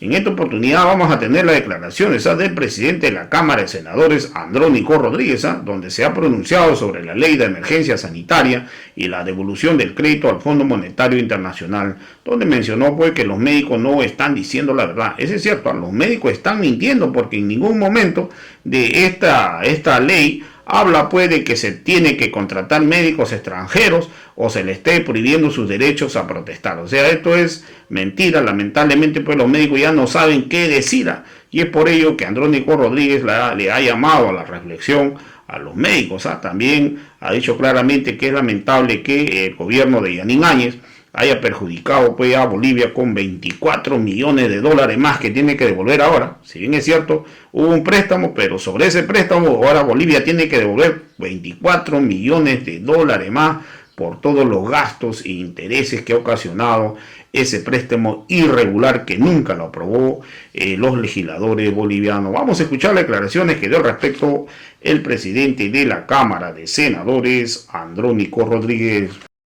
En esta oportunidad vamos a tener las declaraciones del presidente de la Cámara de Senadores, Andrónico Rodríguez, donde se ha pronunciado sobre la ley de emergencia sanitaria y la devolución del crédito al Fondo Monetario Internacional, donde mencionó pues que los médicos no están diciendo la verdad. Eso es cierto, los médicos están mintiendo porque en ningún momento de esta ley habla pues de que se tiene que contratar médicos extranjeros o se le esté prohibiendo sus derechos a protestar. O sea, esto es mentira. Lamentablemente pues los médicos ya no saben qué decir, y es por ello que Andrónico Rodríguez le ha llamado a la reflexión a los médicos. También ha dicho claramente que es lamentable que el gobierno de Yanín Áñez haya perjudicado pues a Bolivia con 24 millones de dólares más que tiene que devolver ahora. Si bien es cierto, hubo un préstamo, pero sobre ese préstamo ahora Bolivia tiene que devolver 24 millones de dólares más por todos los gastos e intereses que ha ocasionado ese préstamo irregular que nunca lo aprobó los legisladores bolivianos. Vamos a escuchar las declaraciones que dio al respecto el presidente de la Cámara de Senadores, Andrónico Rodríguez.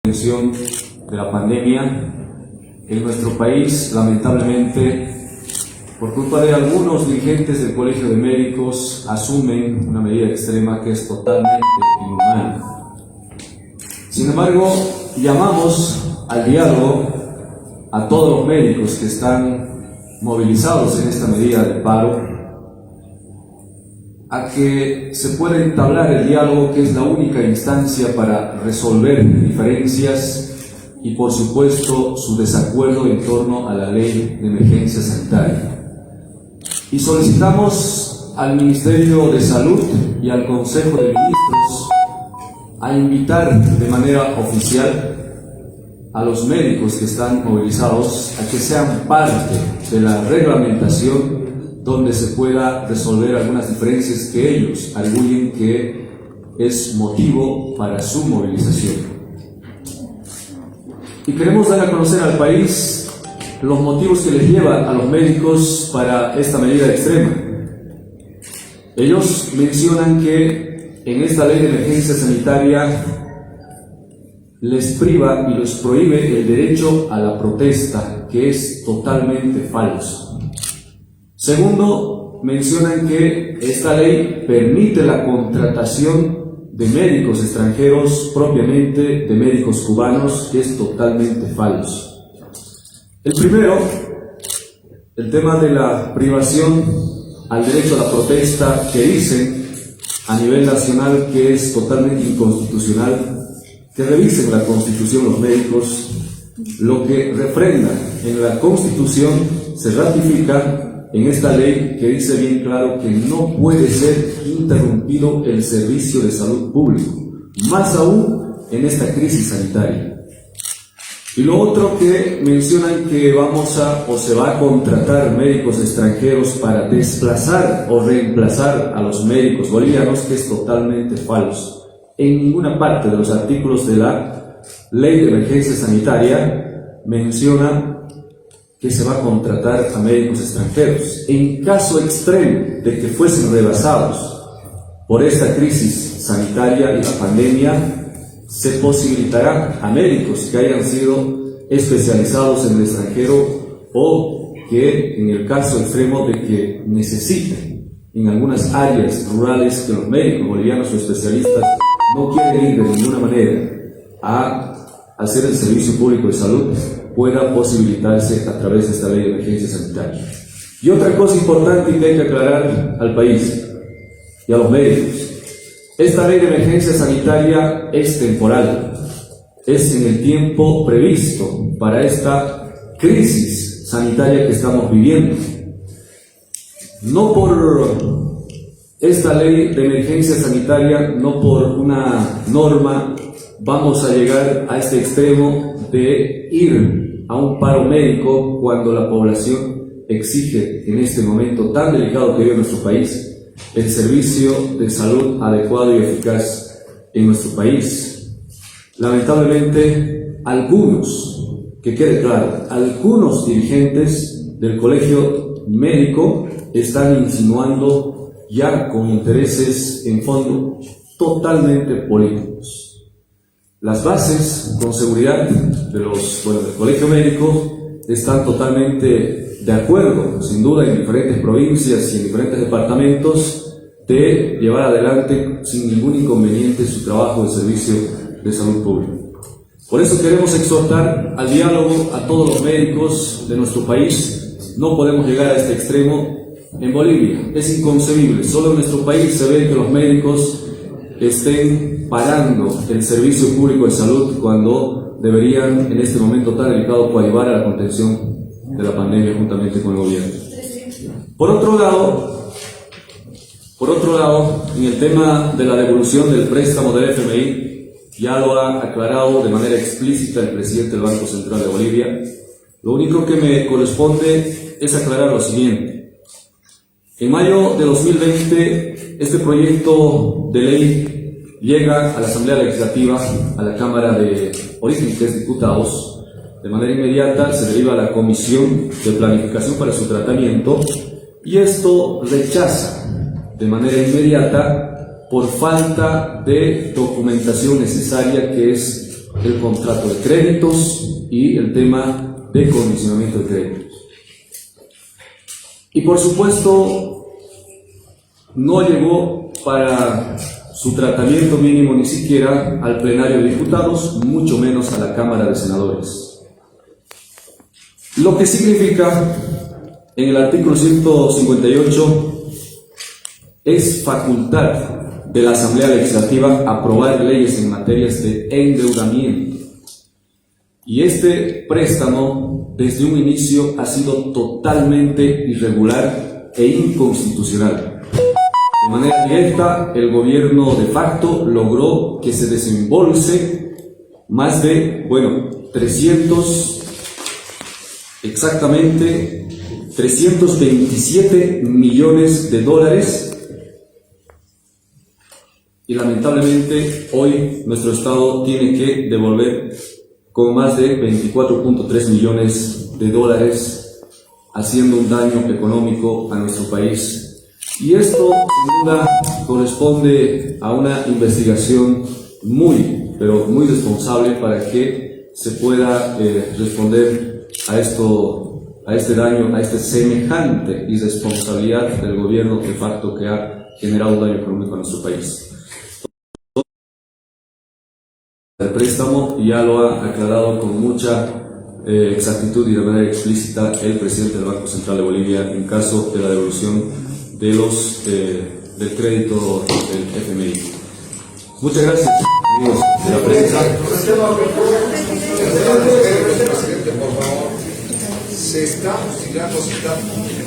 De la pandemia en nuestro país, lamentablemente, por culpa de algunos dirigentes del Colegio de Médicos, asumen una medida extrema que es totalmente inhumana. Sin embargo, llamamos al diálogo a todos los médicos que están movilizados en esta medida de paro, a que se pueda entablar el diálogo, que es la única instancia para resolver diferencias y, por supuesto, su desacuerdo en torno a la ley de emergencia sanitaria. Y solicitamos al Ministerio de Salud y al Consejo de Ministros a invitar de manera oficial a los médicos que están movilizados a que sean parte de la reglamentación donde se pueda resolver algunas diferencias que ellos arguyen que es motivo para su movilización. Y queremos dar a conocer al país los motivos que les llevan a los médicos para esta medida extrema. Ellos mencionan que en esta ley de emergencia sanitaria les priva y los prohíbe el derecho a la protesta, que es totalmente falso. Segundo, mencionan que esta ley permite la contratación de médicos extranjeros, propiamente de médicos cubanos, que es totalmente falso. El primero, el tema de la privación al derecho a la protesta, que dicen a nivel nacional que es totalmente inconstitucional, que revisen la Constitución los médicos. Lo que refrenda en la Constitución se ratifica en esta ley, que dice bien claro que no puede ser interrumpido el servicio de salud público, más aún en esta crisis sanitaria. Y lo otro, que mencionan que se va a contratar médicos extranjeros para desplazar o reemplazar a los médicos bolivianos, que es totalmente falso. En ninguna parte de los artículos de la ley de emergencia sanitaria menciona que se va a contratar a médicos extranjeros. En caso extremo de que fuesen rebasados por esta crisis sanitaria y la pandemia, se posibilitará a médicos que hayan sido especializados en el extranjero o que en el caso extremo de que necesiten en algunas áreas rurales que los médicos bolivianos o especialistas no quieren ir de ninguna manera a hacer el servicio público de salud, pueda posibilitarse a través de esta ley de emergencia sanitaria. Y otra cosa importante que hay que aclarar al país y a los médicos: esta ley de emergencia sanitaria es temporal, es en el tiempo previsto para esta crisis sanitaria que estamos viviendo. No por esta ley de emergencia sanitaria, no por una norma, vamos a llegar a este extremo de ir a un paro médico cuando la población exige, en este momento tan delicado que vive nuestro país, el servicio de salud adecuado y eficaz en nuestro país. Lamentablemente, que quede claro, algunos dirigentes del colegio médico están insinuando ya con intereses en fondo totalmente políticos. Las bases, con seguridad, del colegio médico están totalmente de acuerdo, sin duda, en diferentes provincias y en diferentes departamentos, de llevar adelante sin ningún inconveniente su trabajo de servicio de salud pública. Por eso queremos exhortar al diálogo a todos los médicos de nuestro país. No podemos llegar a este extremo en Bolivia. Es inconcebible. Solo en nuestro país se ve que los médicos estén parando el servicio público de salud cuando deberían, en este momento tan delicado, coadyuvar a la contención de la pandemia juntamente con el gobierno. Por otro lado, en el tema de la devolución del préstamo del FMI, ya lo ha aclarado de manera explícita el presidente del Banco Central de Bolivia. Lo único que me corresponde es aclarar lo siguiente. En mayo de 2020, este proyecto de ley llega a la Asamblea Legislativa, a la Cámara de Origen, que es diputados. De manera inmediata se deriva a la Comisión de Planificación para su tratamiento, y esto rechaza de manera inmediata por falta de documentación necesaria, que es el contrato de créditos y el tema de condicionamiento de créditos. Y por supuesto, no llegó para su tratamiento mínimo ni siquiera al plenario de diputados, mucho menos a la Cámara de Senadores. Lo que significa, en el artículo 158, es facultad de la Asamblea Legislativa aprobar leyes en materias de endeudamiento. Y este préstamo, desde un inicio, ha sido totalmente irregular e inconstitucional. De manera directa, el gobierno de facto logró que se desembolse más de, 327 millones de dólares. Y lamentablemente hoy nuestro Estado tiene que devolver con más de 24.3 millones de dólares, haciendo un daño económico a nuestro país. Y esto, sin duda, corresponde a una investigación muy responsable para que se pueda responder a este daño, a esta semejante irresponsabilidad del gobierno de facto que ha generado un daño económico a nuestro país. El préstamo ya lo ha aclarado con mucha exactitud y de manera explícita el presidente del Banco Central de Bolivia en caso de la devolución de del crédito del FMI. Muchas gracias, amigos de la prensa. Presidente, por favor. Se está hostigando,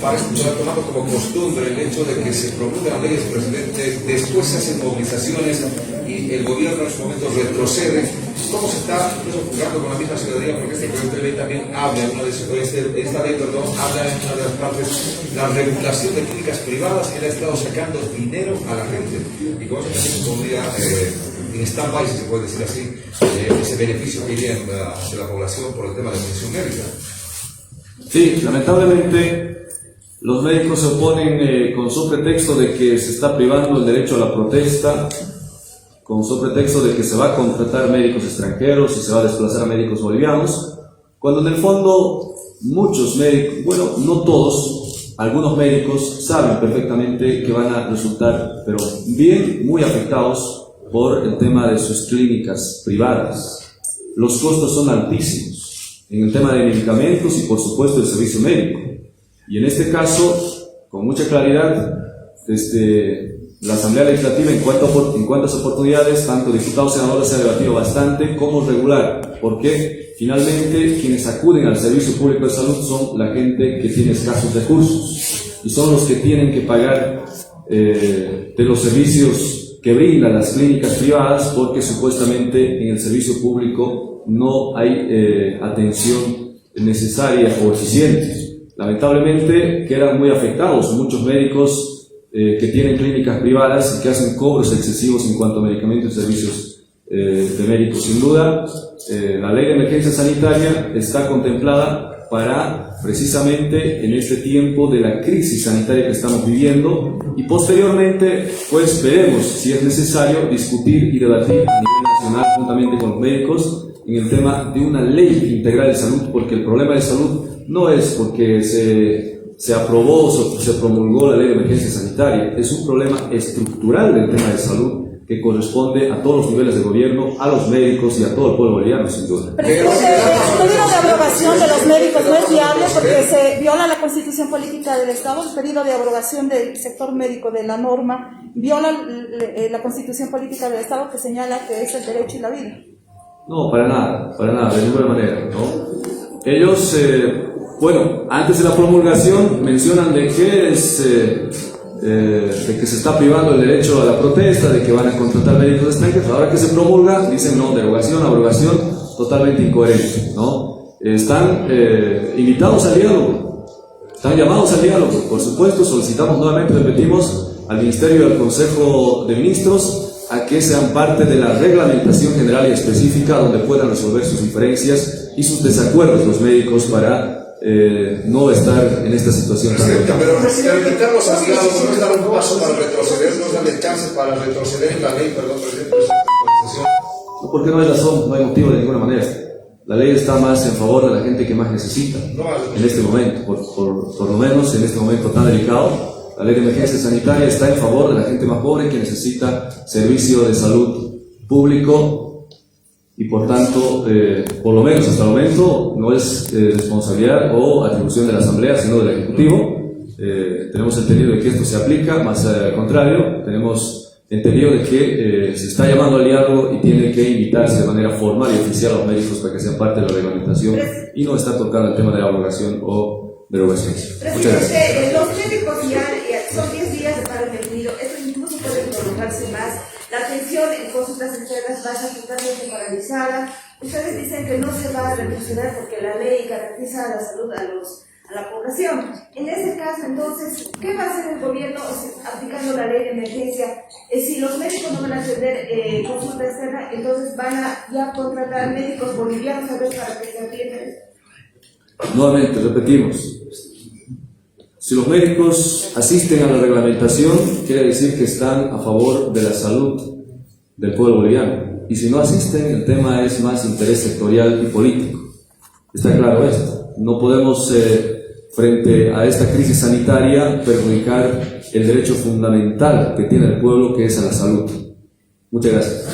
parece que está tomando como costumbre el hecho de que se promulgan leyes, presidente, después se hacen movilizaciones y el gobierno en su momento retrocede. ¿Cómo se está jugando con la misma ciudadanía? Porque este proyecto de ley también habla, esta ley, habla en una de las partes, la regulación de clínicas privadas, que le ha estado sacando dinero a la gente. Y con eso también se pondría en stand-by, si se puede decir así, ese beneficio que iría hacia la población por el tema de la atención médica. Sí, lamentablemente los médicos se oponen con su pretexto de que se está privando el derecho a la protesta, con su pretexto de que se va a contratar médicos extranjeros y se va a desplazar a médicos bolivianos, cuando en el fondo muchos médicos, no todos, algunos médicos saben perfectamente que van a resultar, pero muy afectados por el tema de sus clínicas privadas. Los costos son altísimos en el tema de medicamentos y por supuesto el servicio médico. Y en este caso, con mucha claridad, la Asamblea Legislativa en cuantas oportunidades, tanto diputados y senadores, se ha debatido bastante cómo regular, porque finalmente quienes acuden al servicio público de salud son la gente que tiene escasos recursos y son los que tienen que pagar de los servicios que brindan las clínicas privadas, porque supuestamente en el servicio público no hay atención necesaria o eficiente. Lamentablemente quedan muy afectados muchos médicos que tienen clínicas privadas y que hacen cobros excesivos en cuanto a medicamentos y servicios de médicos. Sin duda, la ley de emergencia sanitaria está contemplada para precisamente en este tiempo de la crisis sanitaria que estamos viviendo, y posteriormente pues veremos si es necesario discutir y debatir a nivel nacional juntamente con los médicos en el tema de una ley integral de salud, porque el problema de salud no es porque se aprobó o se promulgó la ley de emergencia sanitaria, es un problema estructural del tema de salud que corresponde a todos los niveles de gobierno, a los médicos y a todo el pueblo boliviano, sin duda. Presidente, el pedido de abrogación de los médicos no es viable porque se viola la Constitución Política del Estado. El pedido de abrogación del sector médico de la norma viola la Constitución Política del Estado, que señala que es el derecho y la vida. No, para nada, de ninguna manera, ¿no? Ellos, bueno, antes de la promulgación mencionan de que se está privando el derecho a la protesta, de que van a contratar médicos extranjeros. Ahora que se promulga, dicen no, derogación, abrogación, totalmente incoherente, ¿no? Están invitados al diálogo, están llamados al diálogo. Por supuesto, solicitamos nuevamente, repetimos, al Ministerio y al Consejo de Ministros a que sean parte de la reglamentación general y específica donde puedan resolver sus diferencias y sus desacuerdos los médicos para no estar en esta situación. Presidente, pero invitarlos al diálogo no es dar un paso para retroceder, no es darle chances para retroceder en la ley, perdón, presidente, de su actualización. Porque no hay razón, no hay motivo de ninguna manera. La ley está más en favor de la gente que más necesita en este momento, por lo menos en este momento tan delicado. La ley de emergencia sanitaria está en favor de la gente más pobre que necesita servicio de salud público y por tanto, por lo menos hasta el momento, no es responsabilidad o atribución de la Asamblea, sino del Ejecutivo. Tenemos entendido de que esto se aplica, más al contrario, tenemos entendido de que se está llamando al diálogo y tiene que invitarse de manera formal y oficial a los médicos para que sean parte de la reglamentación y no está tocando el tema de abrogación o derogación. Muchas gracias. Los médicos ya son 10 días de paro indefinido, esto incluso puede prolongarse más. La atención en consultas externas va a estar totalmente paralizada. Ustedes dicen que no se va a retroceder porque la ley garantiza la salud a la población. En ese caso, entonces, ¿qué va a hacer el gobierno aplicando la ley de emergencia? Si los médicos no van a atender consulta externa, entonces van a ya contratar médicos bolivianos a ver para que se atiendan. Nuevamente, repetimos. Si los médicos asisten a la reglamentación, quiere decir que están a favor de la salud del pueblo boliviano. Y si no asisten, el tema es más interés sectorial y político. Está claro esto. No podemos, frente a esta crisis sanitaria, perjudicar el derecho fundamental que tiene el pueblo, que es a la salud. Muchas gracias.